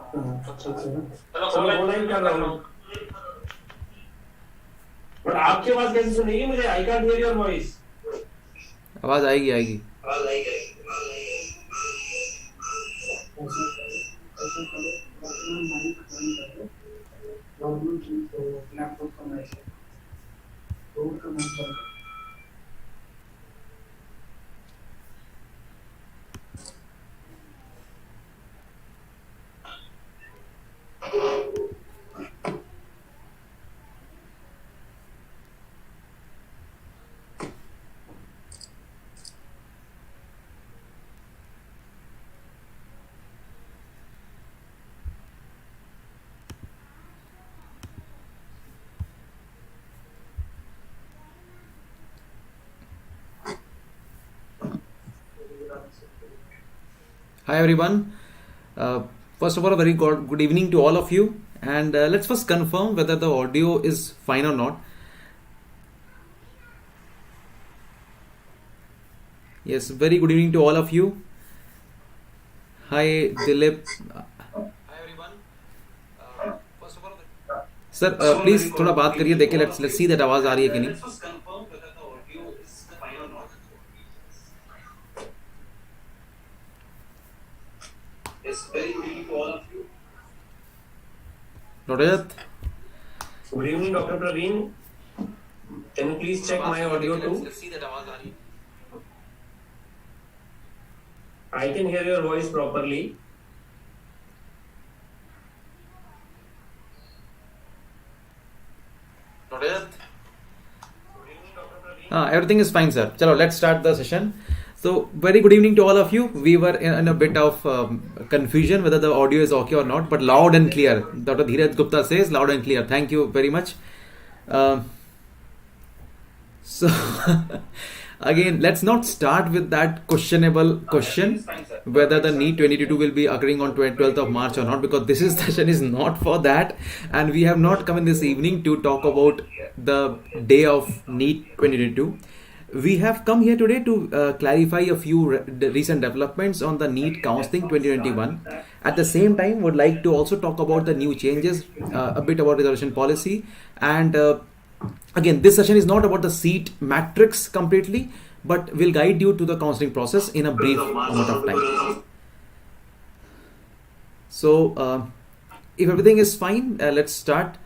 अच्छा चलो वो लाइन कर रहा हूँ बट आपके पास कैसे सुनेगी मुझे I can't hear your voice आवाज आएगी आएगी लैपटॉप का मैसेज रोड का message Hi everyone. Uh, First of all, a very good evening to all of you. And let's first confirm whether the audio is fine or not. Yes, very good evening to all of you. Hi Dilip. Hi everyone. First of all, sir, please थोड़ा बात करिए देखिए let's see that आवाज आ रही है कि नहीं. Let's first confirm whether the audio is fine or not. Yes, very good evening to all of you. Rajat. Good evening, Dr. Praveen. Can you please check my audio too? Let's see that आवाज आ रही है. I can hear your voice properly. Everything is fine, sir. Chalo, let's start the session. So, very good evening to all of you. We were in a bit of confusion whether the audio is okay or not, but loud and clear. Dr. Dheeraj Gupta says loud and clear. Thank you very much. So, again, let's not start with that questionable question whether the NEET 2022 will be occurring on 12th of March or not, because this session is not for that, and we have not come in this evening to talk about the day of NEET 2022. We have come here today to clarify a few recent developments on the NEET Counselling 2021. At the same time, would like to also talk about the new changes, a bit about reservation policy, and again, this session is not about the seat matrix completely, but will guide you to the counseling process in a brief amount of time. So, if everything is fine, let's start.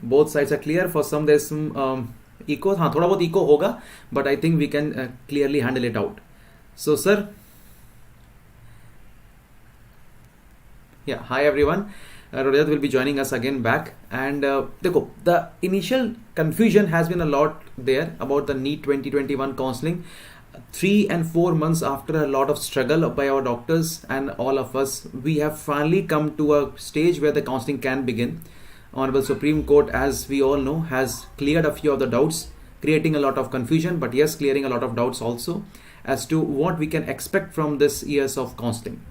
Both sides are clear. For some, there's some echo. हाँ, थोड़ा बहुत echo होगा, but I think we can clearly handle it out. So, sir. Yeah, hi everyone. Rajat will be joining us again back, and the initial confusion has been a lot there about the NEET 2021 counseling. 3 and 4 months after a lot of struggle by our doctors and all of us, we have finally come to a stage where the counseling can begin. Honorable Supreme Court, as we all know, has cleared a few of the doubts, creating a lot of confusion, but yes, clearing a lot of doubts also as to what we can expect from this years of counseling.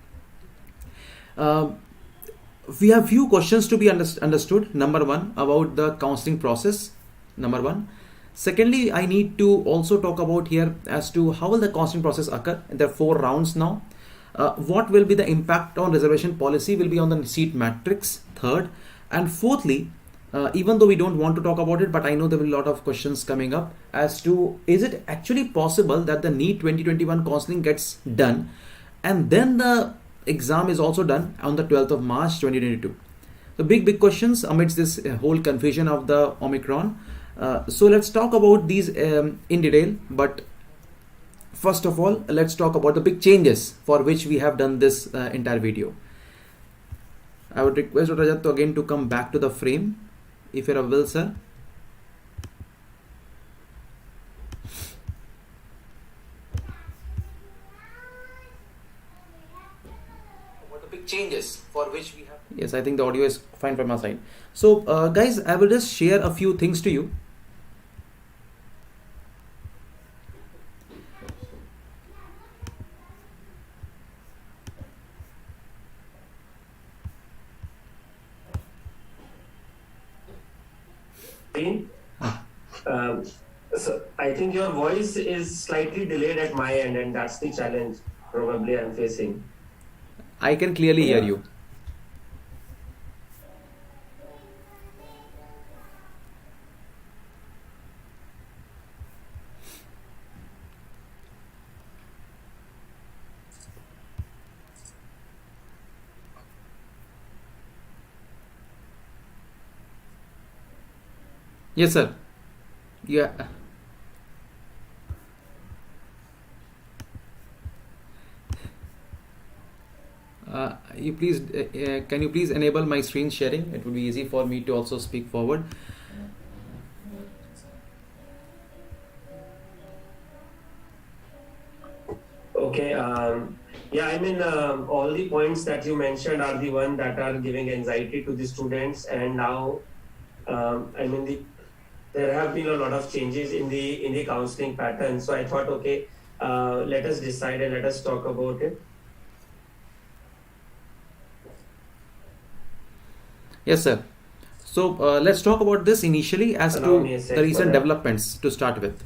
We have few questions to be understood. Number one, about the counseling process. Number one. Secondly, I need to also talk about here as to how will the counseling process occur. There are 4 rounds now. What will be the impact on reservation policy will be on the seat matrix. Third, and fourthly, even though we don't want to talk about it, but I know there will be a lot of questions coming up as to is it actually possible that the NEET 2021 counseling gets done and then the exam is also done on the 12th of March 2022. The big questions amidst this whole confusion of the Omicron. So let's talk about these in detail, but first of all, let's talk about the big changes for which we have done this entire video. I would request Rajat to again to come back to the frame, if you're available, sir. What the big changes for which we have? Yes, I think the audio is fine from my side. So, guys, I will just share a few things to you. So I think your voice is slightly delayed at my end, and that's the challenge probably I'm facing. I can clearly hear you. Yes, sir. Yeah. You please can you please enable my screen sharing? It would be easy for me to also speak forward. Okay. Yeah, I mean, all the points that you mentioned are the one that are giving anxiety to the students, and now, I mean, there have been a lot of changes in the counseling pattern. So I thought, okay, let us decide and let us talk about it. Yes, sir. So let's talk about this initially as Allow to me a the sec for recent that. developments to start with.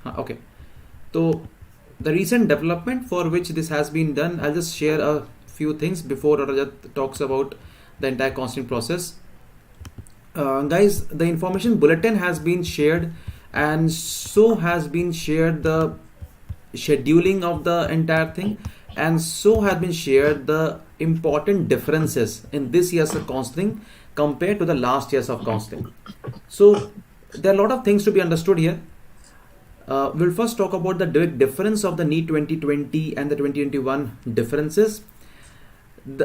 Okay. So the recent development for which this has been done, I'll just share a few things before Rajat talks about the entire counseling process. Guys, the information bulletin has been shared, and so has been shared the scheduling of the entire thing, and so has been shared the important differences in this year's of counseling compared to the last years of counseling. So there are a lot of things to be understood here. We'll first talk about the direct difference of the NEET 2020 and the 2021 differences.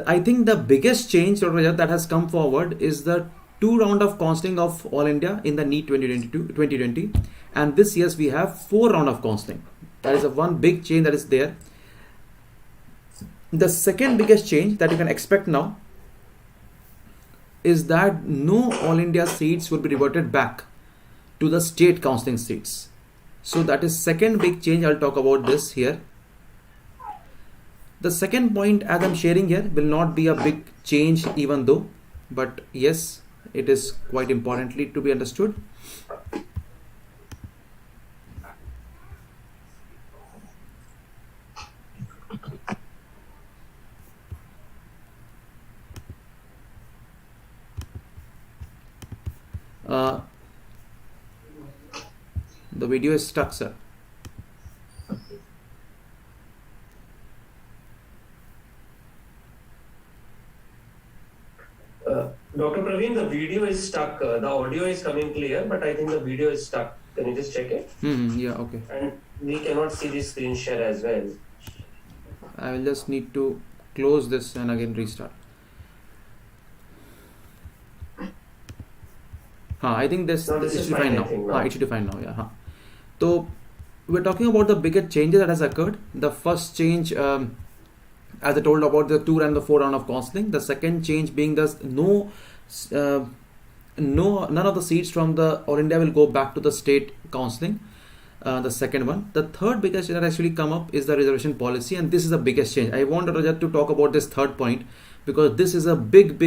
I think the biggest change that has come forward is the two round of counseling of All India in the NEET 2020, and this year's we have four round of counseling. That is a one big change that is there. The second biggest change that you can expect now is that no All India seats will be reverted back to the state counseling seats. So that is second big change. I'll talk about this here. The second point as I'm sharing here will not be a big change even though, but yes, it is quite importantly to be understood. Uh, the video is stuck, sir. Dr. Praveen, the video is stuck. The audio is coming clear, but I think the video is stuck. Can you just check it? Yeah, okay. And we cannot see the screen share as well. I will just need to close this and again restart. I think this No, this it is should be fine, fine I now. think, now. It should be fine now. Yeah. So we're talking about the biggest changes that has occurred. The first change, as I told about the 2 and the 4 round of counseling. The second change being the none of the seats from the All India will go back to the state counseling. The second one. The third biggest change that actually come up is the reservation policy, and this is the biggest change. I want Rajat to talk about this third point because this is a big,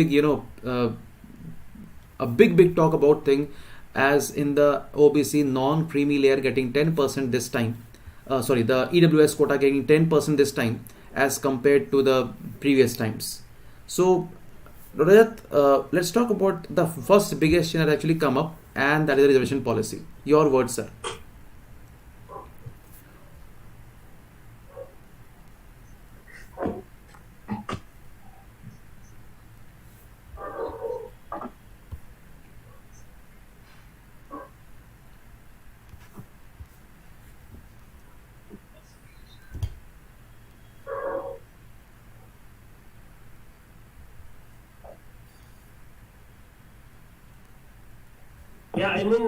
a big talk about thing, as in the OBC non-creamy layer getting 10% this time. The EWS quota getting 10% this time as compared to the previous times. So Rajat, let's talk about the first biggest change that actually come up, and that is the reservation policy. Your words, sir. Yeah, I mean,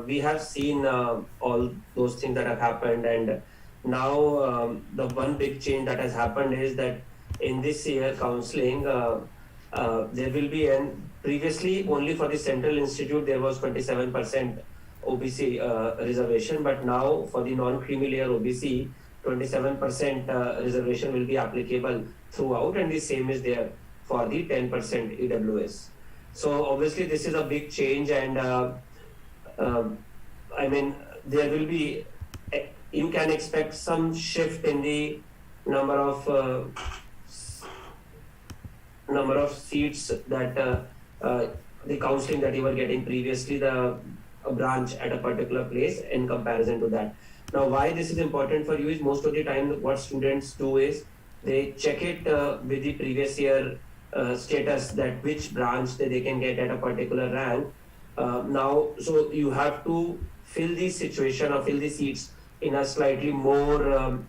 we have seen all those things that have happened, and now the one big change that has happened is that in this year counseling, there will be an previously only for the Central Institute there was 27% OBC reservation, but now for the non-creamy layer OBC, 27% reservation will be applicable throughout, and the same is there for the 10% EWS. So obviously this is a big change, and uh, I mean there will be you can expect some shift in the number of number of seats that the counseling that you were getting previously, the a branch at a particular place in comparison to that. Now, why this is important for you is most of the time what students do is they check it with the previous year status, that which branch they can get at a particular rank. Now, so you have to fill the situation or fill the seats in a slightly more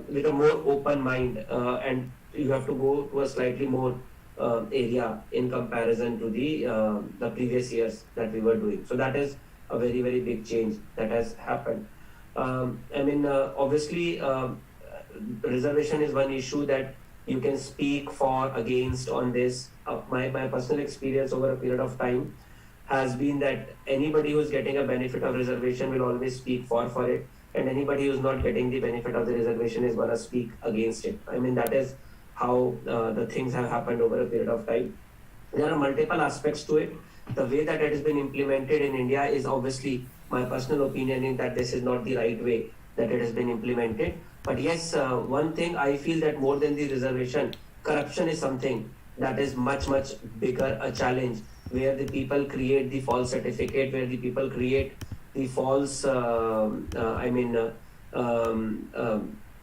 with a more open mind, and you have to go to a slightly more area in comparison to the previous years that we were doing. So that is a very very big change that has happened. I mean, obviously, reservation is one issue that you can speak for against on this. My personal experience over a period of time has been that anybody who's getting a benefit of reservation will always speak for it, and anybody who's not getting the benefit of the reservation is gonna speak against it. I mean, that is how the things have happened over a period of time. There are multiple aspects to it. The way that it has been implemented in India is obviously, my personal opinion in that this is not the right way that it has been implemented. But yes, one thing I feel that more than the reservation, corruption is something that is much much bigger a challenge, where the people create the false certificate, where the people create the false,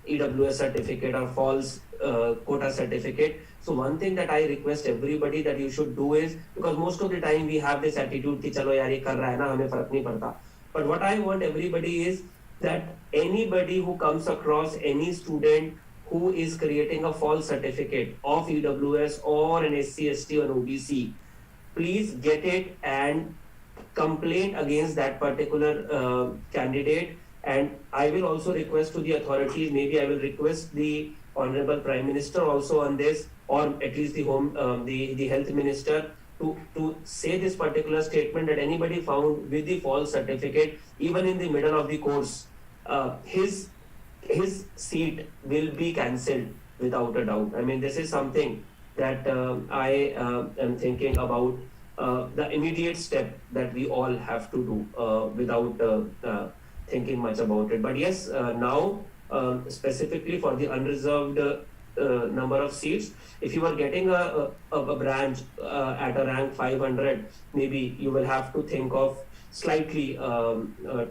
EWS certificate or false quota certificate. So one thing that I request everybody that you should do is, because most of the time we have this attitude कि चलो यार ये कर रहा है ना, हमें फर्क नहीं पड़ता. But what I want everybody is that anybody who comes across any student who is creating a false certificate of EWS or an SC/ST or OBC, please get it and complain against that particular candidate. And I will also request to the authorities, maybe I will request the Honorable Prime Minister also on this, or at least the Health Minister, to say this particular statement, that anybody found with the false certificate, even in the middle of the course, his seat will be cancelled without a doubt. I mean, this is something that I am thinking about, the immediate step that we all have to do without thinking much about it. But yes, now specifically for the unreserved number of seats, if you are getting a branch at a rank 500, maybe you will have to think of slightly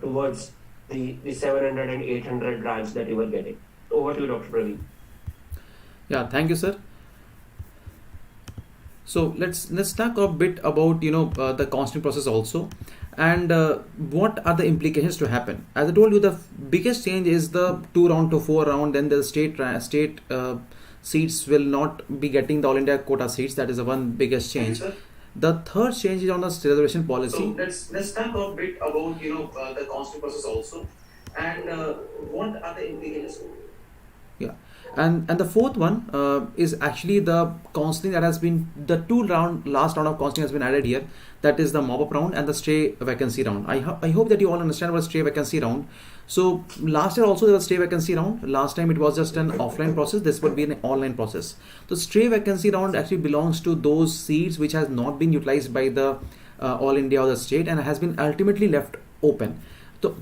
towards the 700 and 800 branch that you were getting. Over to you, Dr. Praveen. Yeah, thank you, sir. So let's talk a bit about the counseling process also, and what are the implications to happen. As I told you, the biggest change is the 2 round to 4 round. Then the state seats will not be getting the all India quota seats. That is the one biggest change. The third change is on the reservation policy. So let's talk a bit about the counseling process also, and what are the implications. Yeah. And the fourth one is actually the counseling that has been, the last round of counseling has been added here. That is the mop-up round and the stray vacancy round. I hope that you all understand what stray vacancy round. So last year also there was stray vacancy round. Last time it was just an offline process. This would be an online process. The stray vacancy round actually belongs to those seats which has not been utilized by the all India or the state and has been ultimately left open.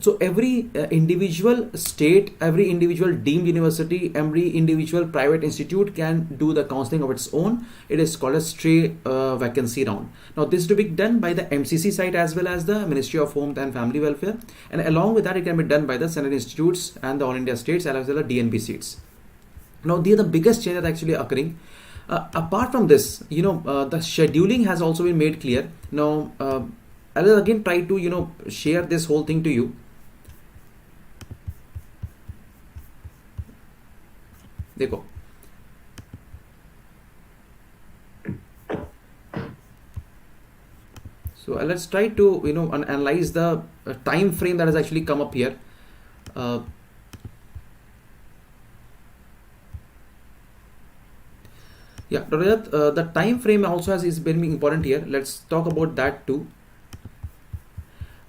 So every individual state, every individual deemed university, every individual private institute can do the counseling of its own. It is called a stray vacancy round. Now this is to be done by the MCC side as well as the Ministry of Home and Family Welfare, and along with that it can be done by the Senate institutes and the All India states as well as the DNB seats. Now these are the biggest change that's actually occurring. Apart from this, the scheduling has also been made clear. Now I will again try to share this whole thing to you. Dekho. So let's try to analyze the time frame that has actually come up here. Yeah, the time frame also is very important here. Let's talk about that too.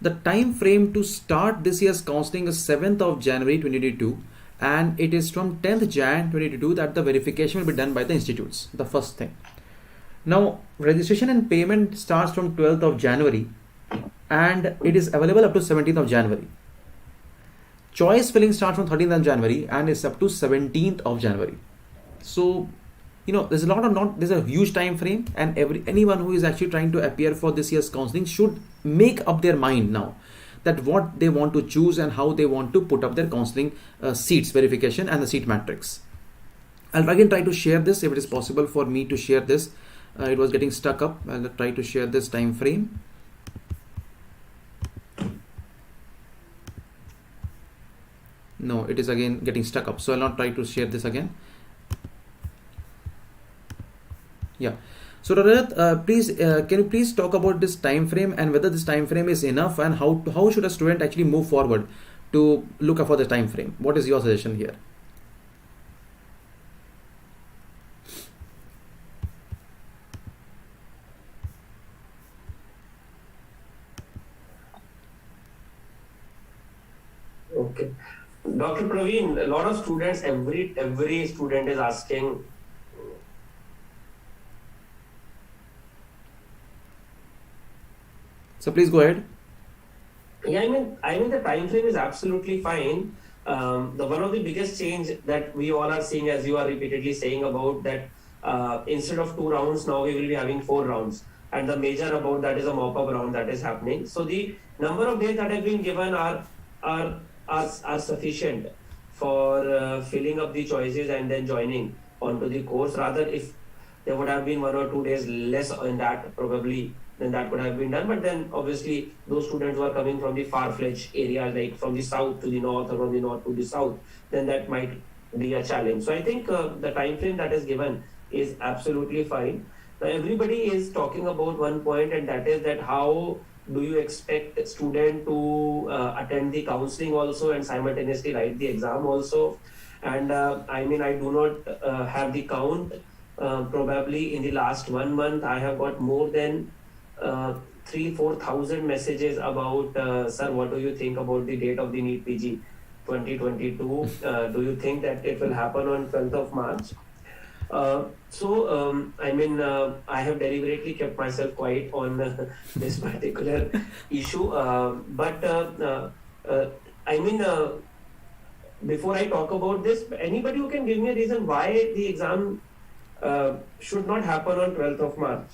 The time frame to start this year's counseling is 7th of January 2022, and it is from 10th Jan 2022 that the verification will be done by the institutes. The first thing. Now registration and payment starts from 12th of January and it is available up to 17th of January. Choice filling starts from 13th of January and is up to 17th of January. So there's there's a huge time frame, and anyone who is actually trying to appear for this year's counseling should make up their mind now that what they want to choose and how they want to put up their counseling seats verification and the seat matrix. I'll again try to share this if it is possible for me to share this. It was getting stuck up. I'll try to share this time frame. No, it is again getting stuck up, so I'll not try to share this again. Yeah. So Rajat, please can you please talk about this time frame and whether this time frame is enough, and how should a student actually move forward to look for the time frame? What is your suggestion here? Okay. Dr. Praveen, a lot of students, every student is asking. So please go ahead. Yeah, I mean the time frame is absolutely fine. The one of the biggest change that we all are seeing, as you are repeatedly saying about that, instead of 2 rounds, now we will be having 4 rounds, and the major about that is a mop-up round that is happening. So the number of days that have been given are are sufficient for filling up the choices and then joining onto the course. Rather, if there would have been 1 or 2 days less in that, probably then that could have been done. But then obviously those students who are coming from the far-fetched areas, like from the south to the north or from the north to the south, then that might be a challenge. So I think the time frame that is given is absolutely fine. Now everybody is talking about one point, and that is that how do you expect a student to attend the counseling also and simultaneously write the exam also? And I mean, I do not have the count. Probably in the last 1 month, I have got more than 3-4 thousand messages about, sir, what do you think about the date of the NEET PG 2022? Do you think that it will happen on 12th of March? I mean, I have deliberately kept myself quiet on this particular issue. I mean, before I talk about this, anybody who can give me a reason why the exam should not happen on 12th of March?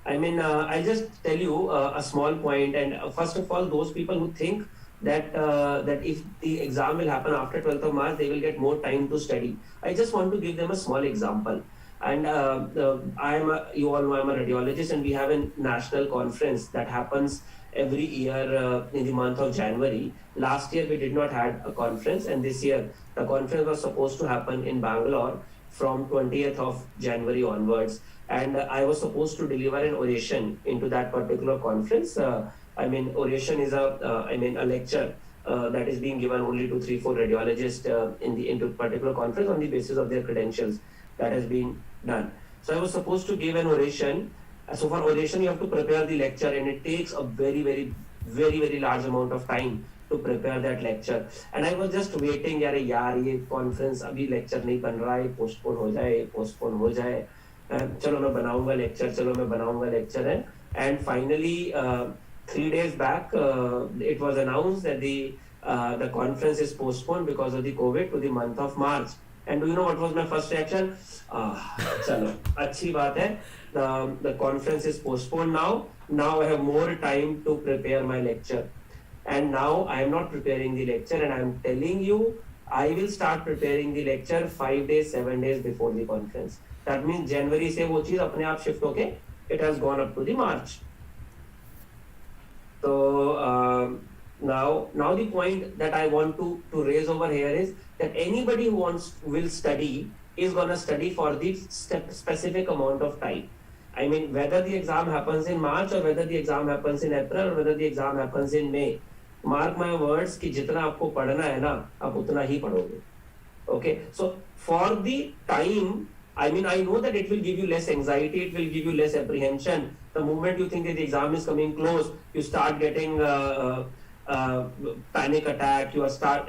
I mean, I'll just tell you a small point. And first of all, those people who think that if the exam will happen after 12th of March, they will get more time to study. I just want to give them a small example. And you all know I'm a radiologist, and we have a national conference that happens every year in the month of January. Last year we did not had a conference, and this year the conference was supposed to happen in Bangalore from 20th of January onwards. And I was supposed to deliver an oration into that particular conference. I mean, oration is a lecture that is being given only to 3-4 radiologists into particular conference on the basis of their credentials that has been done. So I was supposed to give an oration. So for oration, you have to prepare the lecture, and it takes a very large amount of time to prepare that lecture. And I was just waiting, यार ये conference अभी lecture नहीं बन रहा है, postpone हो जाए, चलो मैं बनाऊंगा lecture है. And finally 3 days back it was announced that the conference is postponed because of the COVID to the month of March. And do you know what was my first reaction? चलो अच्छी बात है, the conference is postponed now. Now I have more time to prepare my lecture. And now I am not preparing the lecture, and I am telling you, I will start preparing the lecture 5 days, 7 days before the conference. That means January से वो चीज अपने आप shift होके it has gone up to the March. So now the point that I want to raise over here is that anybody who will study is gonna study for the specific amount of time. I mean, whether the exam happens in March or whether the exam happens in April or whether the exam happens in May, mark my words कि जितना आपको पढ़ना है ना, आप उतना ही पढ़ोगे. Okay, so for the time, I mean, I know that it will give you less anxiety, it will give you less apprehension. The moment you think that the exam is coming close, you start getting panic attack, you start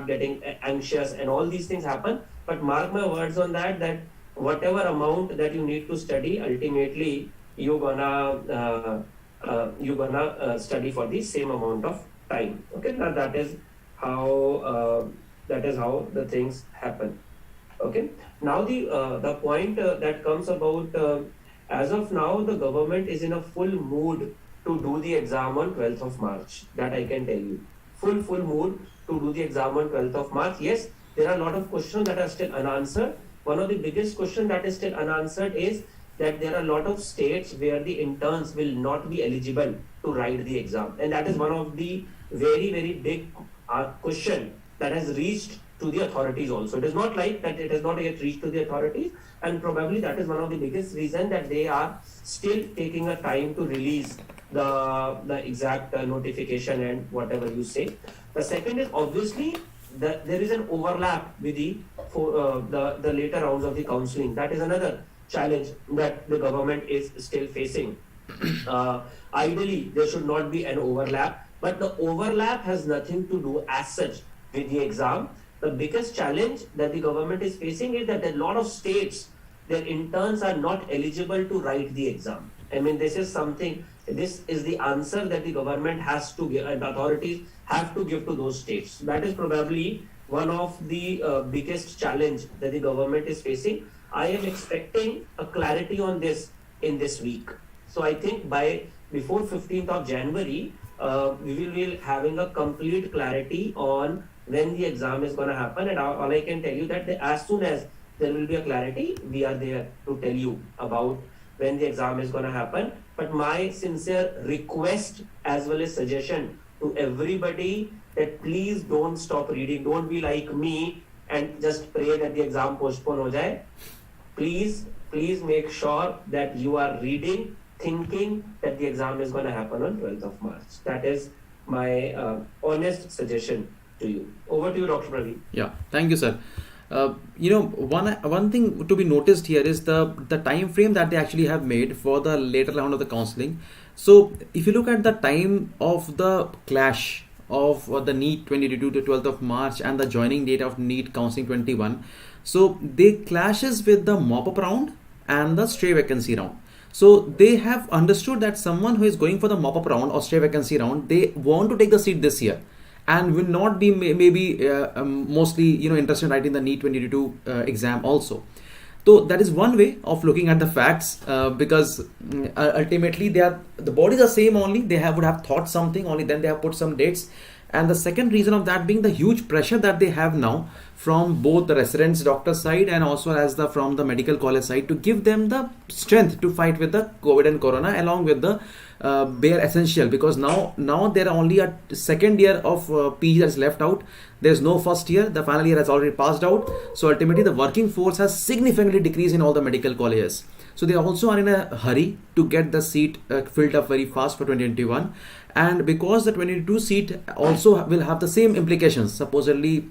getting anxious, and all these things happen. But mark my words on that whatever amount that you need to study, ultimately you're gonna study for the same amount of time. Okay, now that is how the things happen. Okay, now the point that comes about, as of now the government is in a full mood to do the exam on 12th of March. That I can tell you, full mood to do the exam on 12th of March. Yes, there are a lot of questions that are still unanswered. One of the biggest question that is still unanswered is that there are a lot of states where the interns will not be eligible to write the exam, and that is one of the very big question that has reached to the authorities also. It is not like that it has not yet reached to the authorities, and probably that is one of the biggest reason that they are still taking a time to release the exact notification and whatever you say. The second is obviously that there is an overlap with the later rounds of the counseling. That is another challenge that the government is still facing. Ideally, there should not be an overlap, but the overlap has nothing to do as such with the exam. The biggest challenge that the government is facing is that a lot of states, their interns are not eligible to write the exam. I mean, this is the answer that the government has to give and authorities have to give to those states. That is probably one of the biggest challenge that the government is facing. I am expecting a clarity on this in this week. So I think by before 15th of January, we will be having a complete clarity on when the exam is going to happen. And all I can tell you that as soon as there will be a clarity, we are there to tell you about when the exam is going to happen. But my sincere request as well as suggestion to everybody that please don't stop reading. Don't be like me and just pray that the exam postpone ho jaye. Please make sure that you are reading, thinking that the exam is going to happen on 12th of March. That is my honest suggestion to you. Over to you, Dr. Praveer. Yeah, thank you, sir. One thing to be noticed here is the time frame that they actually have made for the later round of the counseling. So if you look at the time of the clash of the NEET 2022 to 12th of March and the joining date of NEET Counseling 21, so they clashes with the mop-up round and the stray vacancy round. So they have understood that someone who is going for the mop-up round or stray vacancy round, they want to take the seat this year and will not be maybe mostly interested in writing the NEET 2022 exam also. So that is one way of looking at the facts, because ultimately the bodies are same only. They would have thought something only, then they have put some dates. And the second reason of that being the huge pressure that they have now from both the residents doctor side and also as from the medical college side to give them the strength to fight with the COVID and Corona along with the bare essential, because now there are only a second year of PG that's left out. There's no first year. The final year has already passed out. So ultimately the working force has significantly decreased in all the medical colleges. So they also are in a hurry to get the seat filled up very fast for 2021. And because the 2022 seat also will have the same implications, supposedly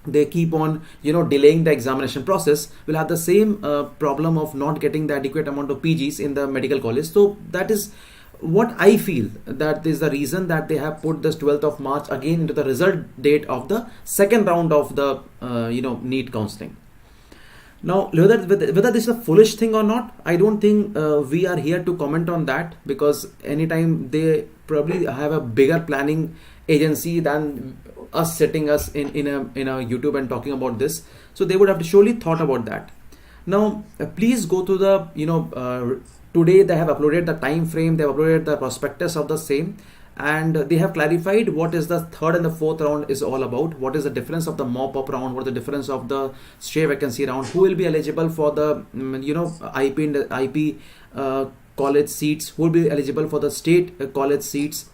they keep on delaying the examination process, will have the same problem of not getting the adequate amount of PGs in the medical college. So that is what I feel, that is the reason that they have put this 12th of March again into the result date of the second round of the NEET counseling. Now, whether this is a foolish thing or not, I don't think we are here to comment on that, because anytime they probably have a bigger planning agency than us sitting us in a YouTube and talking about this. So they would have surely thought about that. Now, please go to the today they have uploaded the time frame, they have uploaded the prospectus of the same, and they have clarified what is the third and the fourth round is all about, what is the difference of the mop-up round, what is the difference of the stray vacancy round, who will be eligible for the IP college seats, who will be eligible for the state college seats.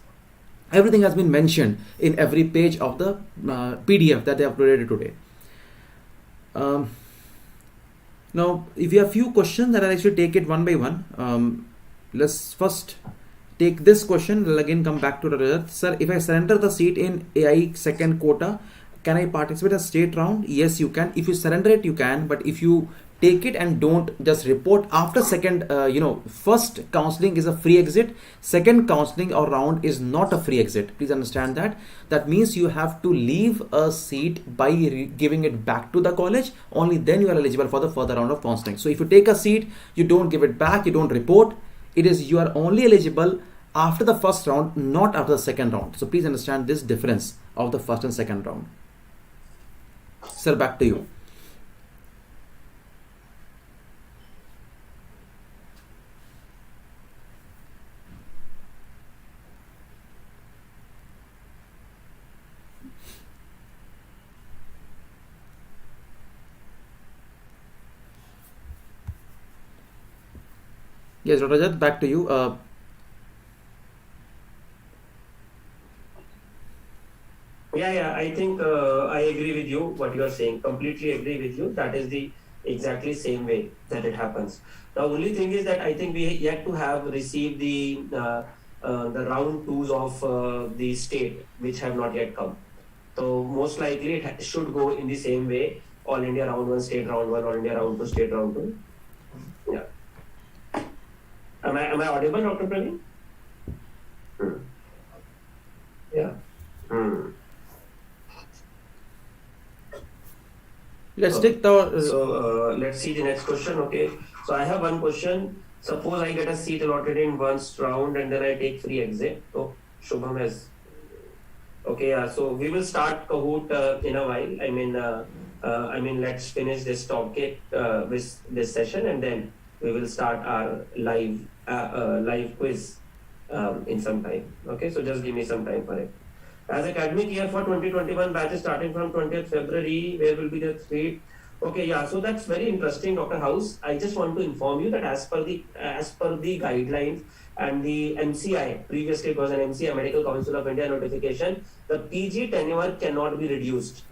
Everything has been mentioned in every page of the PDF that they uploaded today. Now, if you have few questions, then I'll actually take it one by one. Let's first take this question. We'll again come back to the result. Sir, if I surrender the seat in AI second quota, can I participate in a state round? Yes, you can. If you surrender it, you can. But if you take it and don't just report after second, first counseling is a free exit. Second counseling or round is not a free exit. Please understand that. That means you have to leave a seat by giving it back to the college. Only then you are eligible for the further round of counseling. So if you take a seat, you don't give it back, you don't report. You are only eligible after the first round, not after the second round. So please understand this difference of the first and second round. Sir, back to you. Yes, Dr. Rajat, back to you. Yeah, I think I agree with you what you are saying. Completely agree with you. That is the exactly same way that it happens. The only thing is that I think we yet to have received the round twos of the state, which have not yet come. So most likely it should go in the same way. All India round one, state round one, all India round two, state round two. Yeah. Am I audible, Dr. Praveen? Hmm. Yeah. Hmm. Let's Okay. take the. So let's see the next question. Okay. So I have one question. Suppose I get a seat allotted in one round and then I take free exit. Oh, Shubham has. Okay, yeah. So we will start Kahoot in a while. Let's finish this topic with this session, and then we will start our live quiz in some time. Okay, so just give me some time for it. As academic year for 2021 batch is starting from 20th February, where will be the three? Okay, yeah. So that's very interesting, Dr. House. I just want to inform you that as per the guidelines and the MCI, previously it was an MCI, Medical Council of India notification, the PG tenure cannot be reduced.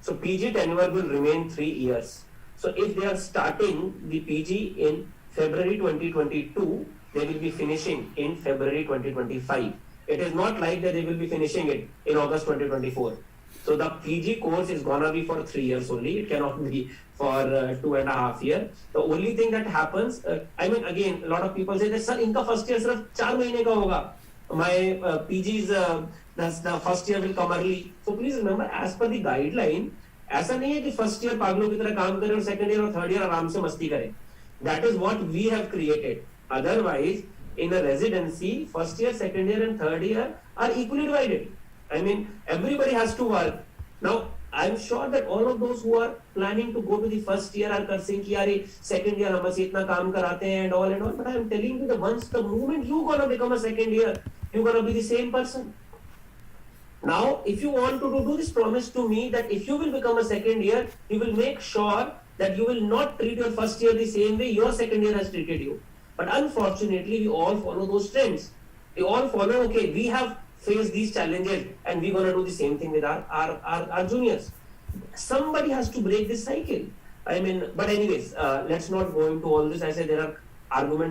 So PG tenure will remain 3 years. So if they are starting the PG in February 2022, they will be finishing in February 2025. It is not like that they will be finishing it in August 2024. So the PG course is gonna be for 3 years only. It cannot be for 2.5 years. The only thing that happens, again, a lot of people say that sir, इनका first year सिर्फ 4 महीने का होगा. My PG's the first year will come early. So please remember, as per the guideline, ऐसा नहीं है कि first year पागलों की तरह काम करे और सेकंड ईयर और थर्ड ईयर आराम से मस्ती करे. That is what we have created. Otherwise, in a residency, first year, second year, and third year are equally divided. Everybody has to work. Now, I'm sure that all of those who are planning to go to the first year are cursing कि यार second year हमसे इतना काम कराते हैं and all. But I'm telling you that once the moment you gonna become a second year, you gonna be the same person. Now, if you want to do this, promise to me that if you will become a second year, you will make sure that you will not treat your first year the same way your second year has treated you. But unfortunately, we all follow those trends. We all follow, okay, we have faced these challenges and we're going to do the same thing with our juniors. Somebody has to break this cycle. But anyways, let's not go into all this. I said there are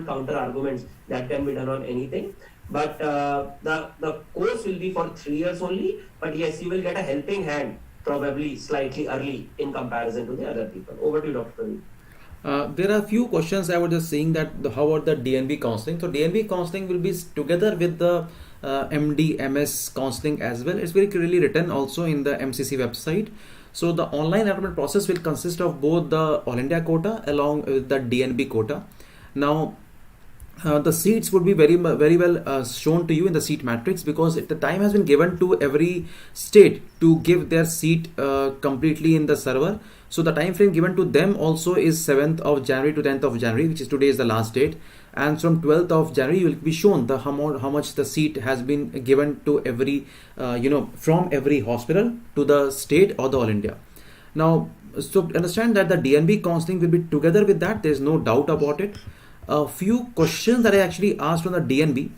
counter arguments that can be done on anything. But the course will be for 3 years only. But yes, you will get a helping hand probably slightly early in comparison to the other people. Over to you, Dr. Praveen. There are a few questions. I was just saying that how about the DNB counseling? So DNB counseling will be together with the MD MS counseling as well. It's very clearly written also in the MCC website. So the online enrollment process will consist of both the All India quota along with the DNB quota. Now the seats would be very well shown to you in the seat matrix, because the time has been given to every state to give their seat completely in the server. So the time frame given to them also is 7th of January to 10th of January, which is today is the last date. And from 12th of January, you will be shown the how much the seat has been given to every from every hospital to the state or the All India. Now, so understand that the DNB counseling will be together with that. There is no doubt about it. A few questions that I actually asked from the DNB.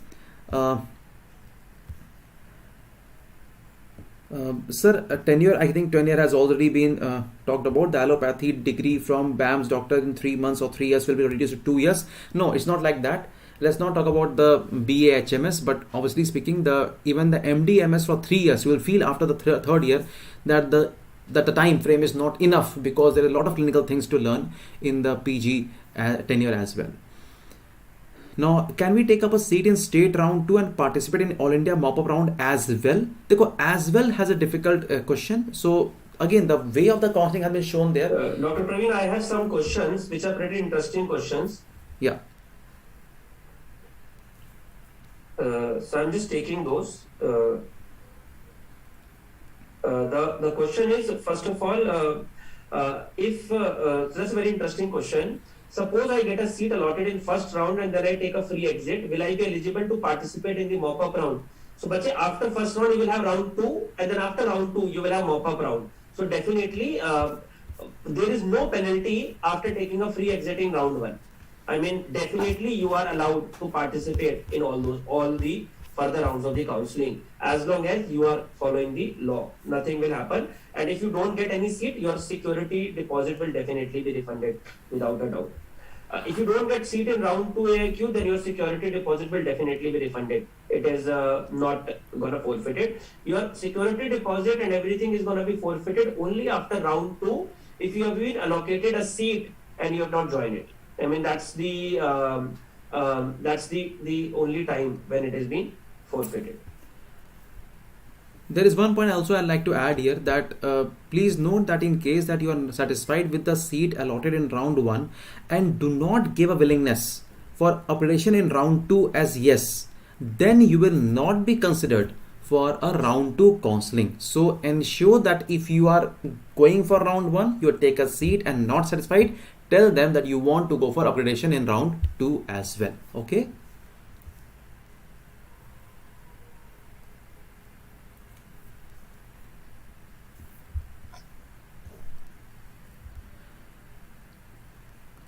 Sir, tenure, I think tenure has already been talked about. The allopathy degree from BAMS doctor in 3 months or 3 years will be reduced to 2 years. No, it's not like that. Let's not talk about the BA HMS, but obviously speaking, even the MD MS for 3 years, you will feel after the third year that the time frame is not enough, because there are a lot of clinical things to learn in the PG tenure as well. Now, can we take up a seat in state round 2 and participate in All India mop-up round as well? Dekho, as well has a difficult question. So again, the way of the counseling has been shown there. Dr. Praveen, I have some questions which are pretty interesting questions. Yeah. So I'm just taking those. The question is, first of all, that's a very interesting question. Suppose I get a seat allotted in first round and then I take a free exit. Will I be eligible to participate in the mop-up round? So, bache, after first round, you will have round 2, and then after round 2, you will have mop-up round. So, definitely, there is no penalty after taking a free exit in round 1. I mean, definitely you are allowed to participate in all the further rounds of the counseling, as long as you are following the law. Nothing will happen. And if you don't get any seat, your security deposit will definitely be refunded without a doubt. If you don't get seat in round 2 AIQ, then your security deposit will definitely be refunded. It is not gonna forfeit it. Your security deposit and everything is gonna be forfeited only after round 2 if you have been allocated a seat and you have not joined it. I mean, that's the only time when it has been forfeited. There is one point also I'd like to add here, that please note that in case that you are satisfied with the seat allotted in round 1 and do not give a willingness for upgradation in round 2 as yes, then you will not be considered for a round 2 counseling. So ensure that if you are going for round 1, you take a seat and not satisfied, tell them that you want to go for upgradation in round 2 as well. Okay.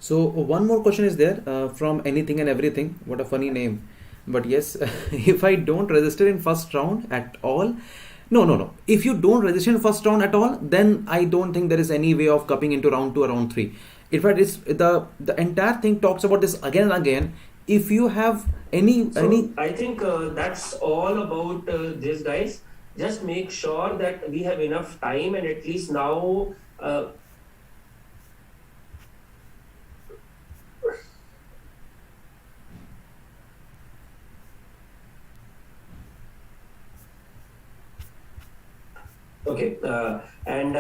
So one more question is there from anything and everything. What a funny name. But yes, if I don't register in first round at all, no. If you don't register in first round at all, then I don't think there is any way of coming into round 2 or round 3. In fact, it's the entire thing talks about this again and again. If you have any I think that's all about this, guys. Just make sure that we have enough time, and at least now. Okay, and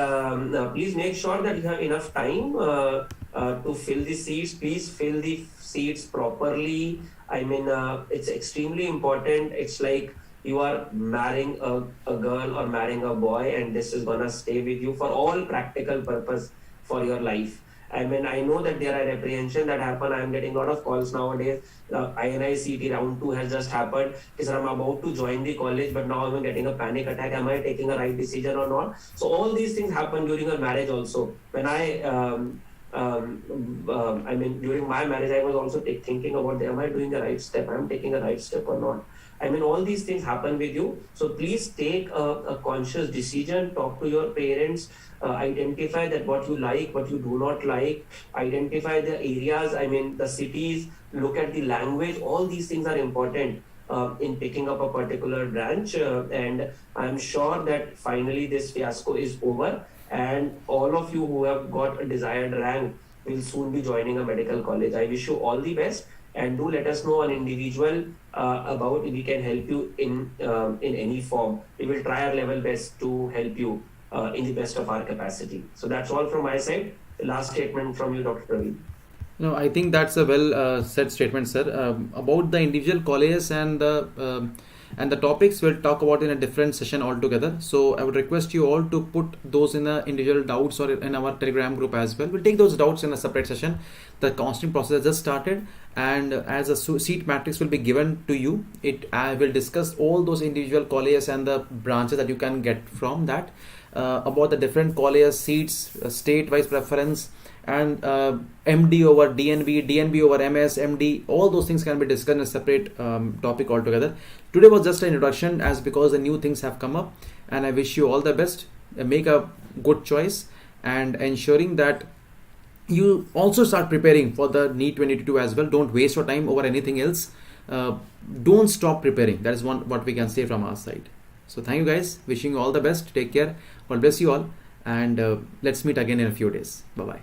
please make sure that you have enough time to fill the seats. Please fill the seats properly. I mean, it's extremely important. It's like you are marrying a girl or marrying a boy, and this is gonna stay with you for all practical purpose for your life. I mean, I know that there are apprehension that happen. I am getting a lot of calls nowadays. INI-CT round 2 has just happened. Because I'm about to join the college, but now I'm getting a panic attack. Am I taking a right decision or not? So all these things happen during a marriage also. When I mean, during my marriage, I was also thinking about, am I doing the right step? I'm taking a right step or not? I mean, all these things happen with you. So please take a conscious decision, talk to your parents, identify that what you like, what you do not like, identify the areas, I mean, the cities, look at the language. All these things are important in picking up a particular branch. And I'm sure that finally this fiasco is over. And all of you who have got a desired rank will soon be joining a medical college. I wish you all the best. And do let us know on individual about if we can help you in any form. We will try our level best to help you in the best of our capacity. So that's all from my side. The last statement from you, Dr. Praveen. No, I think that's a well said statement, sir. About the individual colleges and the topics we'll talk about in a different session altogether. So I would request you all to put those in the individual doubts or in our Telegram group as well. We'll take those doubts in a separate session. The counseling process has just started, and as a seat matrix will be given to you, I will discuss all those individual colleges and the branches that you can get from that. About the different colleges, seats, state-wise preference, and MD over DNB, DNB over MS, MD, all those things can be discussed in a separate topic altogether. Today was just an introduction, as because the new things have come up, and I wish you all the best. Make a good choice, and ensuring that you also start preparing for the NEET 2022 as well. Don't waste your time over anything else. Don't stop preparing. That is what we can say from our side. So thank you guys. Wishing you all the best. Take care. God bless you all, and let's meet again in a few days. Bye bye.